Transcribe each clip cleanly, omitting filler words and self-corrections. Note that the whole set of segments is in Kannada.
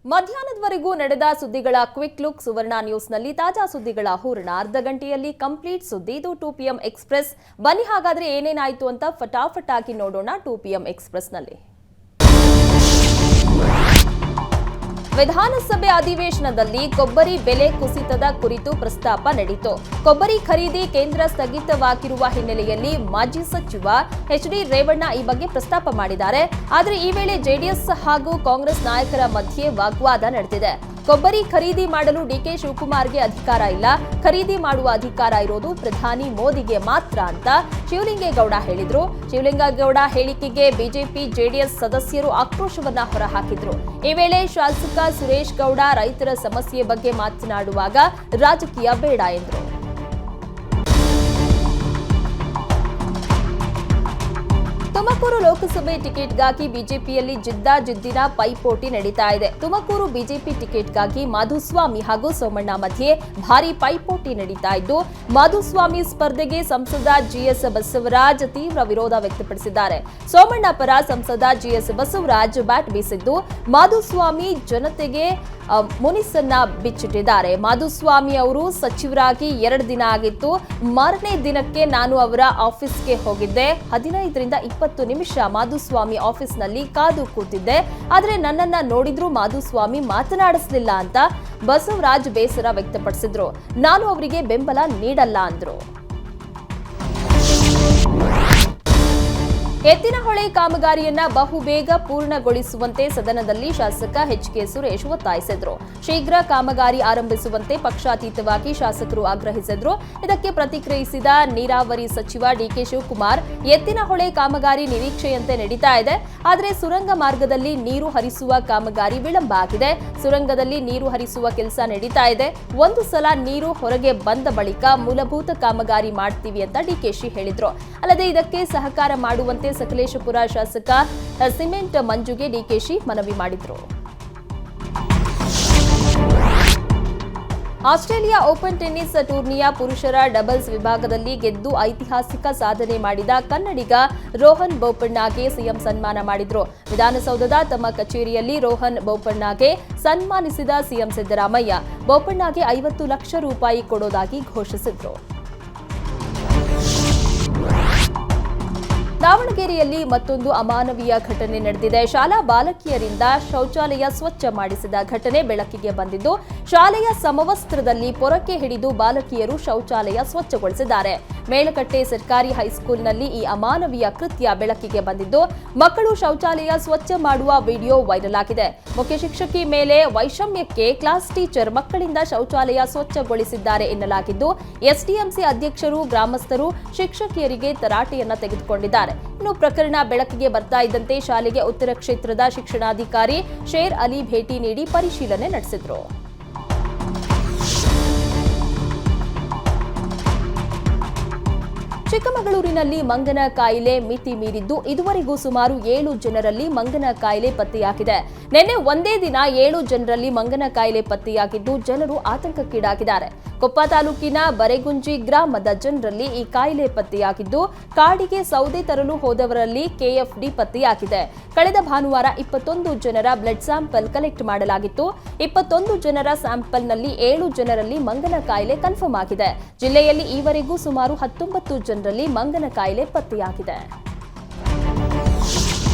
ಮಧ್ಯಾಹ್ನದವರೆಗೂ ನಡೆದ ಸುದ್ದಿಗಳ ಕ್ವಿಕ್ ಲುಕ್ ಸುವರ್ಣ ನ್ಯೂಸ್ನಲ್ಲಿ ತಾಜಾ ಸುದ್ದಿಗಳ ಹೂರಣ ಅರ್ಧ ಗಂಟೆಯಲ್ಲಿ ಕಂಪ್ಲೀಟ್ ಸುದ್ದಿ. ಇದು 2 PM ಎಕ್ಸ್‌ಪ್ರೆಸ್. ಬನ್ನಿ ಹಾಗಾದ್ರೆ ಏನೇನಾಯ್ತು ಅಂತ ಫಟಾಫಟ್ ಆಗಿ ನೋಡೋಣ 2 PM ಎಕ್ಸ್‌ಪ್ರೆಸ್ನಲ್ಲಿ. ವಿಧಾನಸಭೆ ಅಧಿವೇಶನದಲ್ಲಿ ಕೊಬ್ಬರಿ ಬೆಲೆ ಕುಸಿತದ ಕುರಿತು ಪ್ರಸ್ತಾಪ ನಡೆಯಿತು. ಕೊಬ್ಬರಿ ಖರೀದಿ ಕೇಂದ್ರ ಸ್ಥಗಿತವಾಗಿರುವ ಹಿನ್ನೆಲೆಯಲ್ಲಿ ಮಾಜಿ ಸಚಿವ ಎಚ್.ಡಿ. ರೇವಣ್ಣ ಈ ಬಗ್ಗೆ ಪ್ರಸ್ತಾಪ ಮಾಡಿದ್ದಾರೆ. ಆದರೆ ಈ ವೇಳೆ ಜೆಡಿಎಸ್ ಹಾಗೂ ಕಾಂಗ್ರೆಸ್ ನಾಯಕರ ಮಧ್ಯೆ ವಾಗ್ವಾದ ನಡೆದಿದೆ. ಕೊಬ್ಬರಿ ಖರೀದಿ ಮಾಡಲು ಡಿಕೆ ಶಿವಕುಮಾರ್ಗೆ ಅಧಿಕಾರ ಇಲ್ಲ, ಖರೀದಿ ಮಾಡುವ ಅಧಿಕಾರ ಇರೋದು ಪ್ರಧಾನಿ ಮೋದಿಗೆ ಮಾತ್ರ ಅಂತ ಶಿವಲಿಂಗೇಗೌಡ ಹೇಳಿದ್ರು. ಶಿವಲಿಂಗೇಗೌಡ ಹೇಳಿಕೆಗೆ ಬಿಜೆಪಿ ಜೆಡಿಎಸ್ ಸದಸ್ಯರು ಆಕ್ರೋಶವನ್ನ ಹೊರಹಾಕಿದ್ರು. ಈ ವೇಳೆ ಶಾಸಕ ಸುರೇಶ್ ಗೌಡ ರೈತರ ಸಮಸ್ಯೆ ಬಗ್ಗೆ ಮಾತನಾಡುವಾಗ ರಾಜಕೀಯ ಬೇಡ ಎಂದರು. ತುಮಕೂರು ಲೋಕಸಭೆ ಟಿಕೆಟ್ಗಾಗಿ ಬಿಜೆಪಿಯಲ್ಲಿ ಜಿದ್ದಿನ ಪೈಪೋಟಿ ನಡೀತಾ ಇದೆ. ತುಮಕೂರು ಬಿಜೆಪಿ ಟಿಕೆಟ್ಗಾಗಿ ಮಾಧುಸ್ವಾಮಿ ಹಾಗೂ ಸೋಮಣ್ಣ ಮಧ್ಯೆ ಭಾರೀ ಪೈಪೋಟಿ ನಡೀತಾ ಇದ್ದು, ಮಾಧುಸ್ವಾಮಿ ಸ್ಪರ್ಧೆಗೆ ಸಂಸದ ಜಿಎಸ್ ಬಸವರಾಜ್ ತೀವ್ರ ವಿರೋಧ ವ್ಯಕ್ತಪಡಿಸಿದ್ದಾರೆ. ಸೋಮಣ್ಣ ಪರ ಸಂಸದ ಜಿಎಸ್ ಬಸವರಾಜ್ ಬ್ಯಾಟ್ ಬೀಸಿದ್ದು, ಮಾಧುಸ್ವಾಮಿ ಜನತೆಗೆ ಮುನಿಸನ್ನ ಬಿಚ್ಚಿಟ್ಟಿದ್ದಾರೆ. ಮಾಧುಸ್ವಾಮಿ ಅವರು ಸಚಿವರಾಗಿ 2 ದಿನ ಆಗಿತ್ತು. ಮಾರನೇ ದಿನಕ್ಕೆ ನಾನು ಅವರ ಆಫೀಸ್ಗೆ ಹೋಗಿದ್ದೆ. 15ರಿಂದ 20 ನಿಮಿಷ ಮಾಧುಸ್ವಾಮಿ ಆಫೀಸ್ನಲ್ಲಿ ಕಾದು ಕೂತಿದ್ದೆ. ಆದರೆ ನನ್ನನ್ನ ನೋಡಿದ್ರೂ ಮಾಧುಸ್ವಾಮಿ ಮಾತನಾಡಿಸಲಿಲ್ಲ ಅಂತ ಬಸವರಾಜ್ ಬೇಸರ ವ್ಯಕ್ತಪಡಿಸಿದ್ರು. ನಾನು ಅವರಿಗೆ ಬೆಂಬಲ ನೀಡಲ್ಲ ಅಂದ್ರು. ಎತ್ತಿನಹೊಳೆ ಕಾಮಗಾರಿಯನ್ನ ಬಹುಬೇಗ ಪೂರ್ಣಗೊಳಿಸುವಂತೆ ಸದನದಲ್ಲಿ ಶಾಸಕ ಎಚ್.ಕೆ. ಸುರೇಶ್ ಒತ್ತಾಯಿಸಿದ್ರು. ಶೀಘ್ರ ಕಾಮಗಾರಿ ಆರಂಭಿಸುವಂತೆ ಪಕ್ಷಾತೀತವಾಗಿ ಶಾಸಕರು ಆಗ್ರಹಿಸಿದ್ರು. ಇದಕ್ಕೆ ಪ್ರತಿಕ್ರಿಯಿಸಿದ ನೀರಾವರಿ ಸಚಿವ ಡಿಕೆ ಶಿವಕುಮಾರ್, ಎತ್ತಿನಹೊಳೆ ಕಾಮಗಾರಿ ನಿರೀಕ್ಷೆಯಂತೆ ನಡೀತಾ ಇದೆ. ಆದರೆ ಸುರಂಗ ಮಾರ್ಗದಲ್ಲಿ ನೀರು ಹರಿಸುವ ಕಾಮಗಾರಿ ವಿಳಂಬ ಆಗಿದೆ. ಸುರಂಗದಲ್ಲಿ ನೀರು ಹರಿಸುವ ಕೆಲಸ ನಡೀತಾ ಇದೆ. ಒಂದು ಸಲ ನೀರು ಹೊರಗೆ ಬಂದ ಬಳಿಕ ಮೂಲಭೂತ ಕಾಮಗಾರಿ ಮಾಡ್ತೀವಿ ಅಂತ ಡಿಕೆಶಿ ಹೇಳಿದ್ರು. ಅಲ್ಲದೆ ಇದಕ್ಕೆ ಸಹಕಾರ ಮಾಡುವಂತೆ ಸಕಲೇಶಪುರ ಶಾಸಕ ಸಿಮೆಂಟ್ ಮಂಜುಗೆ ಡಿಕೆಶಿ ಮನವಿ ಮಾಡಿದ್ರು. ಆಸ್ಟ್ರೇಲಿಯಾ ಓಪನ್ ಟೆನ್ನಿಸ್ ಟೂರ್ನಿಯ ಪುರುಷರ ಡಬಲ್ಸ್ ವಿಭಾಗದಲ್ಲಿ ಗೆದ್ದು ಐತಿಹಾಸಿಕ ಸಾಧನೆ ಮಾಡಿದ ಕನ್ನಡಿಗ ರೋಹನ್ ಬೋಪಣ್ಣಗೆ ಸಿಎಂ ಸನ್ಮಾನ ಮಾಡಿದ್ರು. ವಿಧಾನಸೌಧದ ತಮ್ಮ ಕಚೇರಿಯಲ್ಲಿ ರೋಹನ್ ಬೋಪಣ್ಣಗೆ ಸನ್ಮಾನಿಸಿದ ಸಿಎಂ ಸಿದ್ದರಾಮಯ್ಯ ಬೋಪಣ್ಣಗೆ 50 ಲಕ್ಷ ರೂಪಾಯಿ ಕೊಡೋದಾಗಿ ಘೋಷಿಸಿದ್ರು. ದಾವಣಗೆರೆಯಲ್ಲಿ ಮತ್ತೊಂದು ಅಮಾನವೀಯ ಘಟನೆ ನಡೆದಿದೆ. ಶಾಲಾ ಬಾಲಕಿಯರಿಂದ ಶೌಚಾಲಯ ಸ್ವಚ್ಛ ಮಾಡಿಸಿದ ಘಟನೆ ಬೆಳಕಿಗೆ ಬಂದಿದ್ದು, ಶಾಲೆಯ ಸಮವಸ್ತ್ರದಲ್ಲಿ ಪೊರಕೆ ಹಿಡಿದು ಬಾಲಕಿಯರು ಶೌಚಾಲಯ ಸ್ವಚ್ಛಗೊಳಿಸಿದ್ದಾರೆ. ಮೇಲಕಟ್ಟೆ ಸರ್ಕಾರಿ ಹೈಸ್ಕೂಲ್ನಲ್ಲಿ ಈ ಅಮಾನವೀಯ ಕೃತ್ಯ ಬೆಳಕಿಗೆ ಬಂದಿದ್ದು, ಮಕ್ಕಳು ಶೌಚಾಲಯ ಸ್ವಚ್ಛ ಮಾಡುವ ವಿಡಿಯೋ ವೈರಲ್ ಆಗಿದೆ. ಮುಖ್ಯ ಶಿಕ್ಷಕಿ ಮೇಲೆ ವೈಷಮ್ಯಕ್ಕೆ ಕ್ಲಾಸ್ ಟೀಚರ್ ಮಕ್ಕಳಿಂದ ಶೌಚಾಲಯ ಸ್ವಚ್ಛಗೊಳಿಸಿದ್ದಾರೆ ಎನ್ನಲಾಗಿದ್ದು, ಎಸ್ಡಿಎಂಸಿ ಅಧ್ಯಕ್ಷರು, ಗ್ರಾಮಸ್ಥರು ಶಿಕ್ಷಕಿಯರಿಗೆ ತರಾಟೆಯನ್ನ ತೆಗೆದುಕೊಂಡಿದ್ದಾರೆ. ಇನ್ನು ಪ್ರಕರಣ ಬೆಳಕಿಗೆ ಬರ್ತಾ ಇದ್ದಂತೆ ಶಾಲೆಗೆ ಉತ್ತರ ಕ್ಷೇತ್ರದ ಶಿಕ್ಷಣಾಧಿಕಾರಿ ಶೇರ್ ಅಲಿ ಭೇಟಿ ನೀಡಿ ಪರಿಶೀಲನೆ ನಡೆಸಿದ್ರು. ಚಿಕ್ಕಮಗಳೂರಿನಲ್ಲಿ ಮಂಗನ ಕಾಯಿಲೆ ಮಿತಿ ಮೀರಿದ್ದು, ಇದುವರೆಗೂ ಸುಮಾರು 7 ಜನರಲ್ಲಿ ಮಂಗನ ಕಾಯಿಲೆ ಪತ್ತೆಯಾಗಿದೆ. ನಿನ್ನೆ ಒಂದೇ ದಿನ 7 ಜನರಲ್ಲಿ ಮಂಗನ ಕಾಯಿಲೆ ಪತ್ತೆಯಾಗಿದ್ದು, ಜನರು ಆತಂಕಕ್ಕೀಡಾಗಿದ್ದಾರೆ. ಕೊಪ್ಪ ತಾಲೂಕಿನ ಬರೆಗುಂಜಿ ಗ್ರಾಮದ ಜನರಲ್ಲಿ ಈ ಕಾಯಿಲೆ ಪತ್ತೆಯಾಗಿದ್ದು, ಕಾಡಿಗೆ ಸೌದೆ ತರಲು ಹೋದವರಲ್ಲಿ ಕೆಎಫ್ಡಿ ಪತ್ತೆಯಾಗಿದೆ. ಕಳೆದ ಭಾನುವಾರ 21 ಜನರ ಬ್ಲಡ್ ಸ್ಯಾಂಪಲ್ ಕಲೆಕ್ಟ್ ಮಾಡಲಾಗಿತ್ತು. 21 ಜನರ ಸ್ಯಾಂಪಲ್ನಲ್ಲಿ 7 ಜನರಲ್ಲಿ ಮಂಗನ ಕಾಯಿಲೆ ಕನ್ಫರ್ಮ್ ಆಗಿದೆ. ಜಿಲ್ಲೆಯಲ್ಲಿ ಈವರೆಗೂ ಸುಮಾರು 19 ಜನರಲ್ಲಿ ಮಂಗನ ಕಾಯಿಲೆ ಪತ್ತೆಯಾಗಿದೆ.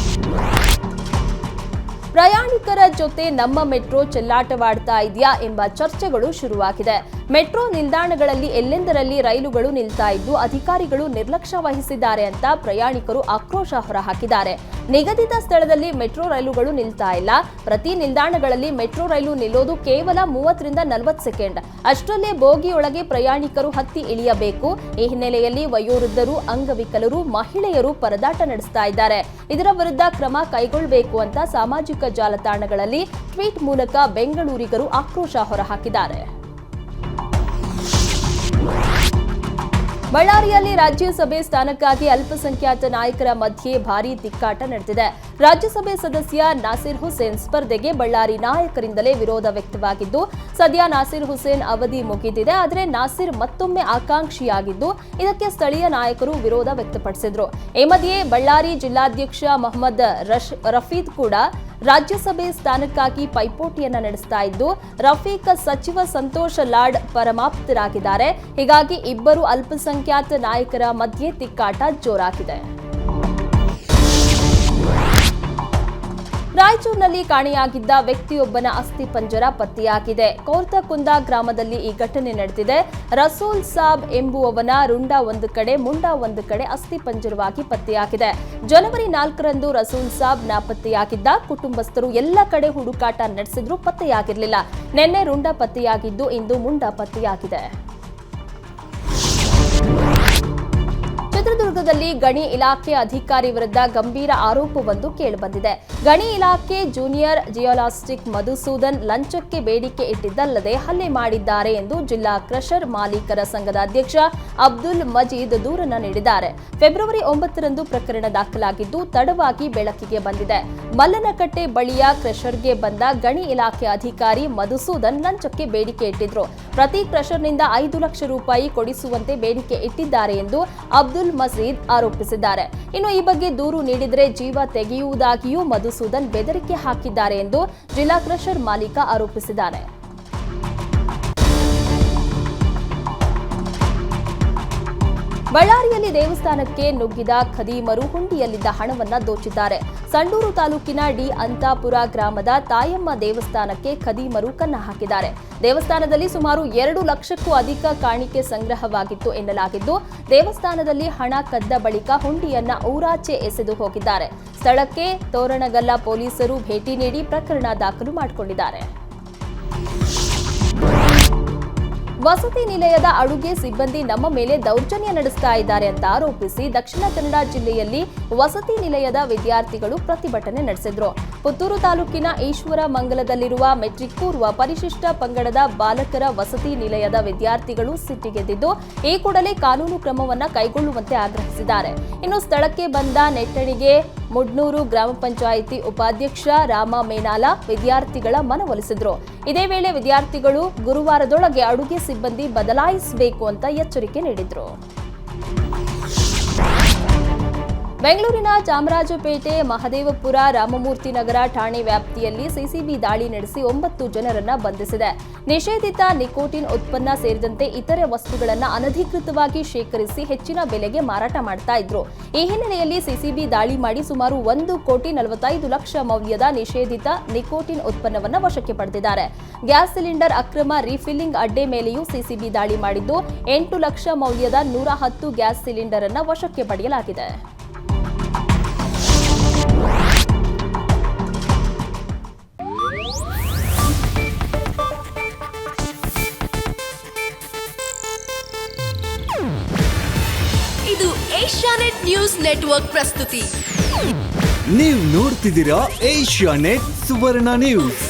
ಪ್ರಯಾಣಿಕರ ಜೊತೆ ನಮ್ಮ ಮೆಟ್ರೋ ಚೆಲ್ಲಾಟವಾಡ್ತಾ ಇದೆಯಾ ಎಂಬ ಚರ್ಚೆಗಳು ಶುರುವಾಗಿದೆ. ಮೆಟ್ರೋ ನಿಲ್ದಾಣಗಳಲ್ಲಿ ಎಲ್ಲೆಂದರಲ್ಲಿ ರೈಲುಗಳು ನಿಲ್ತಾ ಇದ್ದು, ಅಧಿಕಾರಿಗಳು ನಿರ್ಲಕ್ಷ್ಯ ವಹಿಸಿದ್ದಾರೆ ಅಂತ ಪ್ರಯಾಣಿಕರು ಆಕ್ರೋಶ ಹೊರಹಾಕಿದ್ದಾರೆ. ನಿಗದಿತ ಸ್ಥಳದಲ್ಲಿ ಮೆಟ್ರೋ ರೈಲುಗಳು ನಿಲ್ತಾ ಇಲ್ಲ. ಪ್ರತಿ ನಿಲ್ದಾಣಗಳಲ್ಲಿ ಮೆಟ್ರೋ ರೈಲು ನಿಲ್ಲೋದು ಕೇವಲ 30ರಿಂದ 40 ಸೆಕೆಂಡ್. ಅಷ್ಟರಲ್ಲೇ ಬೋಗಿಯೊಳಗೆ ಪ್ರಯಾಣಿಕರು ಹತ್ತಿ ಇಳಿಯಬೇಕು. ಈ ಹಿನ್ನೆಲೆಯಲ್ಲಿ ವಯೋವೃದ್ಧರು, ಅಂಗವಿಕಲರು, ಮಹಿಳೆಯರು ಪರದಾಟ ನಡೆಸ್ತಾ ಇದ್ದಾರೆ. ಇದರ ವಿರುದ್ಧ ಕ್ರಮ ಕೈಗೊಳ್ಳಬೇಕು ಅಂತ ಸಾಮಾಜಿಕ ಜಾಲತಾಣಗಳಲ್ಲಿ ಟ್ವೀಟ್ ಮೂಲಕ ಬೆಂಗಳೂರಿಗರು ಆಕ್ರೋಶ ಹೊರಹಾಕಿದ್ದಾರೆ. ಬಳ್ಳಾರಿಯಲ್ಲಿ ರಾಜ್ಯಸಭೆ ಸ್ಥಾನಕ್ಕಾಗಿ ಅಲ್ಪಸಂಖ್ಯಾತ ನಾಯಕರ ಮಧ್ಯೆ ಭಾರೀ ತಿಕ್ಕಾಟ ನಡೆದಿದೆ. ರಾಜ್ಯಸಭೆ ಸದಸ್ಯ ನಾಸಿರ್ ಹುಸೇನ್ ಸ್ಪರ್ಧೆಗೆ ಬಳ್ಳಾರಿ ನಾಯಕರಿಂದಲೇ ವಿರೋಧ ವ್ಯಕ್ತವಾಗಿದ್ದು, ಸದ್ಯ ನಾಸಿರ್ ಹುಸೇನ್ ಅವಧಿ ಮುಗಿದಿದೆ. ಆದರೆ ನಾಸಿರ್ ಮತ್ತೊಮ್ಮೆ ಆಕಾಂಕ್ಷಿಯಾಗಿದ್ದು, ಇದಕ್ಕೆ ಸ್ಥಳೀಯ ನಾಯಕರು ವಿರೋಧ ವ್ಯಕ್ತಪಡಿಸಿದ್ರು. ಈ ಮಧ್ಯೆ ಬಳ್ಳಾರಿ ಜಿಲ್ಲಾಧ್ಯಕ್ಷ ಮೊಹಮ್ಮದ್ ರಫೀದ್ ಕೂಡ ರಾಜ್ಯಸಭೆ ಸ್ಥಾನಕ್ಕಾಗಿ ಪೈಪೋಟಿಯನ್ನ ನಡೆಸ್ತಾ ಇದ್ದು ರಫೀಕ್ ಸಚಿವ ಸಂತೋಷ್ ಲಾಡ್ ಪರಮಾಪ್ತರಾಗಿದ್ದಾರೆ. ಹೀಗಾಗಿ ಇಬ್ಬರು ಅಲ್ಪಸಂಖ್ಯಾತ ನಾಯಕರ ಮಧ್ಯೆ ತಿಕ್ಕಾಟ ಜೋರಾಗಿದೆ. ರಾಯಚೂರಿನಲ್ಲಿ ಕಾಣೆಯಾಗಿದ್ದ ವ್ಯಕ್ತಿಯೊಬ್ಬನ ಅಸ್ಥಿಪಂಜರ ಪತ್ತೆಯಾಗಿದೆ. ಕೋರ್ತಕುಂದ ಗ್ರಾಮದಲ್ಲಿ ಈ ಘಟನೆ ನಡೆದಿದೆ. ರಸೂಲ್ ಸಾಬ್ ಎಂಬುವವನ ರುಂಡ ಒಂದು ಕಡೆ, ಮುಂಡ ಒಂದು ಕಡೆ ಅಸ್ಥಿಪಂಜರವಾಗಿ ಪತ್ತೆಯಾಗಿದೆ. ಜನವರಿ 4ರಂದು ರಸೂಲ್ ಸಾಬ್ ನಾಪತ್ತೆಯಾಗಿದ್ದ. ಕುಟುಂಬಸ್ಥರು ಎಲ್ಲ ಕಡೆ ಹುಡುಕಾಟ ನಡೆಸಿದ್ರೂ ಪತ್ತೆಯಾಗಿರಲಿಲ್ಲ. ನಿನ್ನೆ ರುಂಡ ಪತ್ತೆಯಾಗಿದ್ದು ಇಂದು ಮುಂಡ ಪತ್ತೆಯಾಗಿದೆ. ಚಿತ್ರದುರ್ಗದಲ್ಲಿ ಗಣಿ ಇಲಾಖೆ ಅಧಿಕಾರಿ ವಿರುದ್ಧ ಗಂಭೀರ ಆರೋಪವೊಂದು ಕೇಳಿಬಂದಿದೆ. ಗಣಿ ಇಲಾಖೆ ಜೂನಿಯರ್ ಜಿಯೋಲಾಜಿಸ್ಟ್ ಮಧುಸೂದನ್ ಲಂಚಕ್ಕೆ ಬೇಡಿಕೆ ಇಟ್ಟಿದ್ದಲ್ಲದೆ ಹಲ್ಲೆ ಮಾಡಿದ್ದಾರೆ ಎಂದು ಜಿಲ್ಲಾ ಕ್ರಷರ್ ಮಾಲೀಕರ ಸಂಘದ ಅಧ್ಯಕ್ಷ ಅಬ್ದುಲ್ ಮಜೀದ್ ದೂರನ್ನ ನೀಡಿದ್ದಾರೆ. ಫೆಬ್ರವರಿ 9ರಂದು ಪ್ರಕರಣ ದಾಖಲಾಗಿದ್ದು ತಡವಾಗಿ ಬೆಳಕಿಗೆ ಬಂದಿದೆ. ಮಲ್ಲನಕಟ್ಟೆ ಬಳಿಯ ಕ್ರಷರ್ಗೆ ಬಂದ ಗಣಿ ಇಲಾಖೆ ಅಧಿಕಾರಿ ಮಧುಸೂದನ್ ಲಂಚಕ್ಕೆ ಬೇಡಿಕೆ ಇಟ್ಟಿದ್ರು. ಪ್ರತಿ ಕ್ರಷರ್ನಿಂದ 5 ಲಕ್ಷ ರೂಪಾಯಿ ಕೊಡಿಸುವಂತೆ ಬೇಡಿಕೆ ಇಟ್ಟಿದ್ದಾರೆ ಎಂದು ಅಬ್ದುಲ್ ಮಜೀದ್ ಆರೋಪಿಸಿದ್ದಾರೆ. ಇನ್ನು ಈ ಬಗ್ಗೆ ದೂರು ನೀಡಿದರೆ ಜೀವ ತೆಗೆಯುವುದಾಗಿಯೂ ಮಧುಸೂದನ್ ಬೆದರಿಕೆ ಹಾಕಿದ್ದಾರೆ ಎಂದು ಜಿಲ್ಲಾ ಕ್ರಷರ್ ಮಾಲೀಕ ಆರೋಪಿಸಿದ್ದಾರೆ. ಬಳ್ಳಾರಿಯಲ್ಲಿ ದೇವಸ್ಥಾನಕ್ಕೆ ನುಗ್ಗಿದ ಖದೀಮರು ಹುಂಡಿಯಲ್ಲಿದ್ದ ಹಣವನ್ನ ದೋಚಿದ್ದಾರೆ. ಸಂಡೂರು ತಾಲೂಕಿನ ಡಿ ಅಂತಾಪುರ ಗ್ರಾಮದ ತಾಯಮ್ಮ ದೇವಸ್ಥಾನಕ್ಕೆ ಖದೀಮರು ಕನ್ನ ಹಾಕಿದ್ದಾರೆ. ದೇವಸ್ಥಾನದಲ್ಲಿ ಸುಮಾರು 2 ಲಕ್ಷಕ್ಕೂ ಅಧಿಕ ಕಾಣಿಕೆ ಸಂಗ್ರಹವಾಗಿತ್ತು ಎನ್ನಲಾಗಿದ್ದು, ದೇವಸ್ಥಾನದಲ್ಲಿ ಹಣ ಕದ್ದ ಬಳಿಕ ಹುಂಡಿಯನ್ನ ಊರಾಚೆ ಎಸೆದು ಹೋಗಿದ್ದಾರೆ. ಸ್ಥಳಕ್ಕೆ ತೋರಣಗಲ್ಲ ಪೊಲೀಸರು ಭೇಟಿ ನೀಡಿ ಪ್ರಕರಣ ದಾಖಲು ಮಾಡಿಕೊಂಡಿದ್ದಾರೆ. ವಸತಿ ನಿಲಯದ ಅಡುಗೆ ಸಿಬ್ಬಂದಿ ನಮ್ಮ ಮೇಲೆ ದೌರ್ಜನ್ಯ ನಡೆಸ್ತಾ ಇದ್ದಾರೆ ಅಂತ ಆರೋಪಿಸಿ ದಕ್ಷಿಣ ಕನ್ನಡ ಜಿಲ್ಲೆಯಲ್ಲಿ ವಸತಿ ನಿಲಯದ ವಿದ್ಯಾರ್ಥಿಗಳು ಪ್ರತಿಭಟನೆ ನಡೆಸಿದ್ರು. ಪುತ್ತೂರು ತಾಲೂಕಿನ ಈಶ್ವರ ಮಂಗಲದಲ್ಲಿರುವ ಮೆಟ್ರಿಕ್ ಪೂರ್ವ ಪರಿಶಿಷ್ಟ ಪಂಗಡದ ಬಾಲಕರ ವಸತಿ ನಿಲಯದ ವಿದ್ಯಾರ್ಥಿಗಳು ಸಿಟ್ಟಿಗೆದ್ದಿದ್ದು, ಈ ಕೂಡಲೇ ಕಾನೂನು ಕ್ರಮವನ್ನ ಕೈಗೊಳ್ಳುವಂತೆ ಆಗ್ರಹಿಸಿದ್ದಾರೆ. ಇನ್ನು ಸ್ಥಳಕ್ಕೆ ಬಂದ ನೆಟ್ಟಣಿಗೆ ಮುಡ್ನೂರು ಗ್ರಾಮ ಪಂಚಾಯಿತಿ ಉಪಾಧ್ಯಕ್ಷ ರಾಮ ಮೇನಾಲ ವಿದ್ಯಾರ್ಥಿಗಳ ಮನವೊಲಿಸಿದ್ರು. ಇದೇ ವೇಳೆ ವಿದ್ಯಾರ್ಥಿಗಳು ಗುರುವಾರದೊಳಗೆ ಅಡುಗೆ ಸಿಬ್ಬಂದಿ ಬದಲಾಯಿಸಬೇಕು ಅಂತ ಎಚ್ಚರಿಕೆ ನೀಡಿದ್ರು. ಬೆಂಗಳೂರಿನ ಚಾಮರಾಜಪೇಟೆ, ಮಹದೇವಪುರ, ರಾಮಮೂರ್ತಿ ನಗರ ಠಾಣೆ ವ್ಯಾಪ್ತಿಯಲ್ಲಿ ಸಿಸಿಬಿ ದಾಳಿ ನಡೆಸಿ 9 ಜನರನ್ನ ಬಂಧಿಸಿದೆ. ನಿಷೇಧಿತ ನಿಕೋಟಿನ್ ಉತ್ಪನ್ನ ಸೇರಿದಂತೆ ಇತರೆ ವಸ್ತುಗಳನ್ನು ಅನಧಿಕೃತವಾಗಿ ಶೇಖರಿಸಿ ಹೆಚ್ಚಿನ ಬೆಲೆಗೆ ಮಾರಾಟ ಮಾಡ್ತಾ ಇದ್ರು. ಈ ಹಿನ್ನೆಲೆಯಲ್ಲಿ ಸಿಸಿಬಿ ದಾಳಿ ಮಾಡಿ ಸುಮಾರು 1,45,00,000 ಮೌಲ್ಯದ ನಿಷೇಧಿತ ನಿಕೋಟಿನ್ ಉತ್ಪನ್ನವನ್ನು ವಶಕ್ಕೆ ಪಡೆದಿದ್ದಾರೆ. ಗ್ಯಾಸ್ ಸಿಲಿಂಡರ್ ಅಕ್ರಮ ರೀಫಿಲ್ಲಿಂಗ್ ಅಡ್ಡೆ ಮೇಲೆಯೂ ಸಿಸಿಬಿ ದಾಳಿ ಮಾಡಿದ್ದು 8 ಲಕ್ಷ ಮೌಲ್ಯದ 110 ಗ್ಯಾಸ್ ಸಿಲಿಂಡರ್ ಅನ್ನು ವಶಕ್ಕೆ ಪಡೆಯಲಾಗಿದೆ. ಇದು ಏಷ್ಯಾನೆಟ್ ನ್ಯೂಸ್ ನೆಟ್ವರ್ಕ್ ಪ್ರಸ್ತುತಿ. ನೀವು ನೋಡ್ತಿದ್ದೀರಾ ಏಷ್ಯಾನೆಟ್ ಸುವರ್ಣ ನ್ಯೂಸ್.